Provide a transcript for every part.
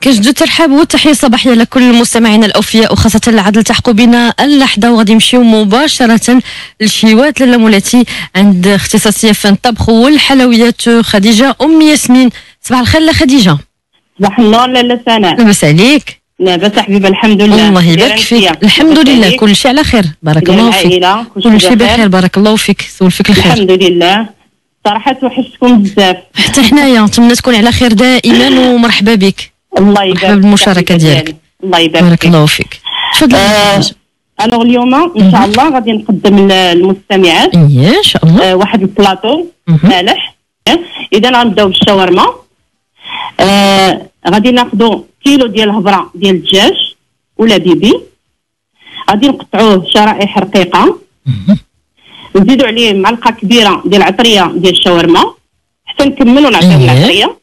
كنجدو ترحاب والتحية الصباحية لكل المستمعين الأوفياء وخاصة اللي عاد التحقوا بنا اللحظة، وغادي نمشيو مباشرة لشيوات لاله مولاتي عند اختصاصية في الطبخ والحلويات خديجة أم ياسمين. صباح الخير لا خديجة. صباح النور لاله سناء. لاباس عليك؟ لاباس حبيبه الحمد لله. الله يبارك فيك. الحمد لله كل شيء على خير بارك الله فيك. كل شيء بخير بارك الله فيك. سول فيك الخير الحمد لله. صراحة توحشتكم بزاف. حتى حنايا نتمنى تكون على خير دائما ومرحبا بك. الله يبارك مرحبا بالمشاركة ديالك. الله يبارك بارك الله فيك. تفضل. أنا اليوم إن شاء الله غادي نقدم للمستمعات إن شاء الله واحد البلاطو مالح. إذا غنبداو بالشاورما. غادي ناخذوا كيلو ديال الهبرة ديال الدجاج ولا بيبي، غادي نقطعوه شرائح رقيقة، نزيدوا عليه معلقة كبيرة ديال العطرية ديال الشاورما حتى نكملوا نعطيو العطرية.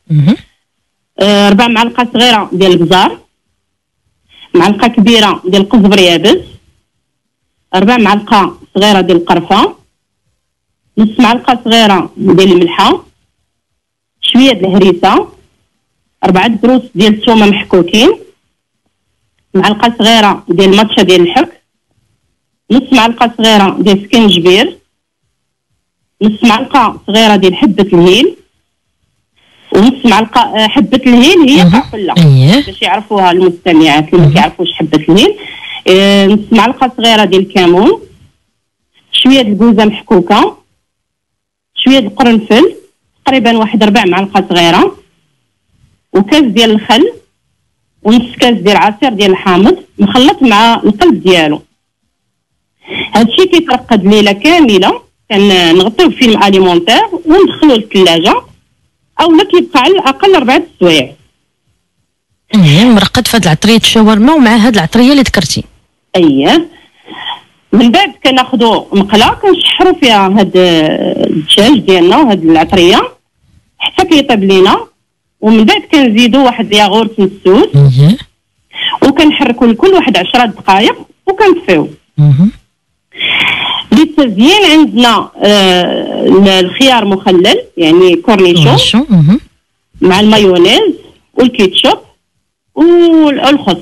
4 معلقة صغيرة ديال البزار، معلقة كبيرة ديال القزبر يابس، 4 معلقة صغيرة ديال القرفة، نص معلقة صغيرة ديال الملحة، شوية ديال الهريسة، 4 دروس ديال الثومة محكوكين، معلقة صغيرة ديال الماتشا ديال الحك، نص معلقة صغيرة ديال السكنجبير، نص معلقة صغيرة ديال حبة الهيل، ونص معلقة حبة الهيل هي قافلة باش يعرفوها المستمعات اللي ما كيعرفوش حبة الهيل. نص معلقة صغيرة ديال الكمون، شوية د الكوزة محكوكة، شوية د القرنفل تقريبا واحد 4 معلقة صغيرة، وكاس ديال الخل، ونص كاس ديال عصير ديال الحامض مخلط مع القلب ديالو. هادشي كيترقد ليله كامله، كنغطيوه بفيلم اليمونتير وندخلوه للثلاجه، اولا كيبقى على الاقل 4 سوايع. مرقد في هاد العطريه الشاورما ومع هاد العطريه اللي ذكرتي. اييه. من بعد كناخذوا مقله كنشحروا فيها هاد الدجاج ديالنا وهاد العطريه حتى كيطيب لينا، ومن بعد كنزيدوا واحد الياغورت مسوس وكنحركوا لكل واحد 10 دقائق وكنطفيو. للتزيين عندنا الخيار مخلل يعني كورنيشون مع المايونيز والكيتشوب والخس.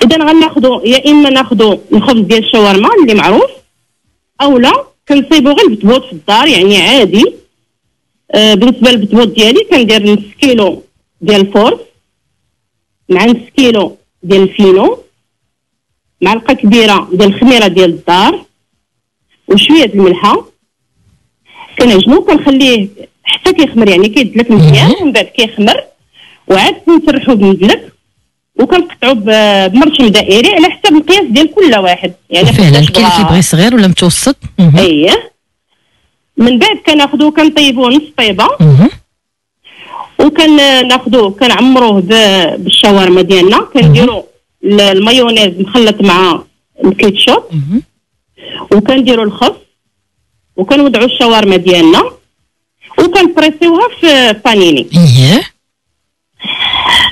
اذا غناخذوا يا اما ناخذوا الخبز ديال الشاورما اللي معروف، اولا كنصيبوا غير البتبوط في الدار يعني عادي. بالنسبه للبتبوط ديالي كندير نص كيلو ديال الفورس مع نص كيلو ديال الفينو، معلقه كبيره ديال الخميره ديال الدار، وشويه ديال الملحه. كنعجنو كنخليه حتى كيخمر يعني كيدلك مزيان، ومن بعد كيخمر وعاد كنسرحو بمزلك وكنقطعو بمرشم دائري على حسب القياس ديال كل واحد. يعني فعلا كاين اللي كيبغي صغير ولا متوسط. اييه. من بعد كناخذوه كنطيبوه نص طيبه، وكناخذوه كنعمروه بالشاورما ديالنا، كنديروا المايونيز مخلط مع الكيتشوب، وكنديروا الخس، وكنوضعوا الشاورما ديالنا وكنبريسيوها في بانيني.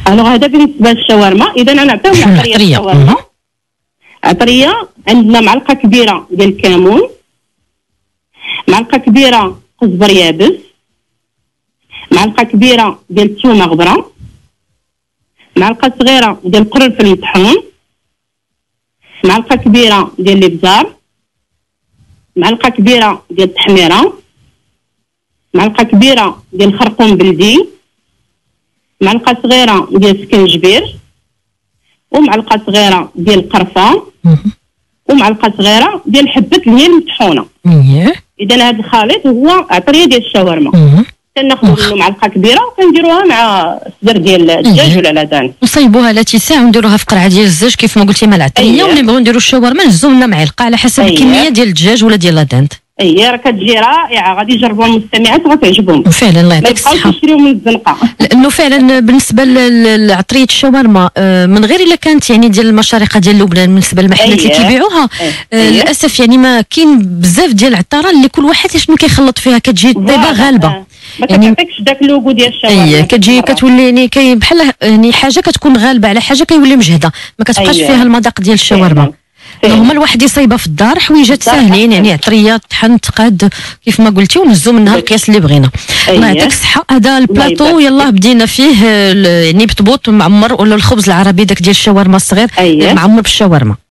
الوغ هذا بالنسبه للشاورما. اذا نعطيو العطريه الشاورما. عطريه عندنا معلقه كبيره ديال الكمون، معلقه كبيره قزبر يابس، معلقه كبيره ديال الثومه غبره، معلقه صغيره ديال القرنفل المطحون، معلقه كبيره ديال الابزار، معلقه كبيره ديال التحميره، معلقه كبيره ديال الخرقوم بلدي، معلقه صغيره ديال السكنجبير، ومعلقه صغيره ديال القرفه، ومعلقه صغيره ديال حبه الهيل المطحونه. اذا هذا الخليط هو عطريه ديال الشاورما. كناخذوا منه معلقه كبيره وكنديروها مع صدر ديال الدجاج ولا لادان، نصايبوها على اتساع ونديروها في قرعه ديال الزاج كيف ما قلتي مع العطريه. واللي بغيو نديروا الشاورما نهزوا لنا معلقه على حسب الكميه ديال الدجاج ولا ديال لادان. راه كتجي رائعه، غادي يجربوها المستمعات وغتعجبهم فعلا. الله يعطيك الصحه. ما يبقاوش يشريو من الزنقه، لانه فعلا بالنسبه لعطريه الشاورما من غير الا كانت يعني ديال المشارقه ديال لبنان بالنسبه للمحلات اللي كيبيعوها للاسف يعني ما كاين بزاف ديال العطاره اللي كل واحد شنو كيخلط فيها كتجي الطيبه غالبه. ما كتعطيكش داك اللوغو ديال الشاورما. كتجي كتولي يعني بحال يعني حاجه كتكون غالبه على حاجه كيولي مجهده، ما كتبقاش فيها المذاق ديال الشاورما. هما الواحد يصايبها في الدار حويجات ساهلين، يعني عطريه طحن تقاد كيف ما قلتي، ونهزو منها القياس اللي بغينا. الله يعطيك الصحه. هذا البلاطو يلاه بدينا فيه يعني بطبوط معمر، ولا الخبز العربي داك ديال الشاورما الصغير معمر بالشاورما.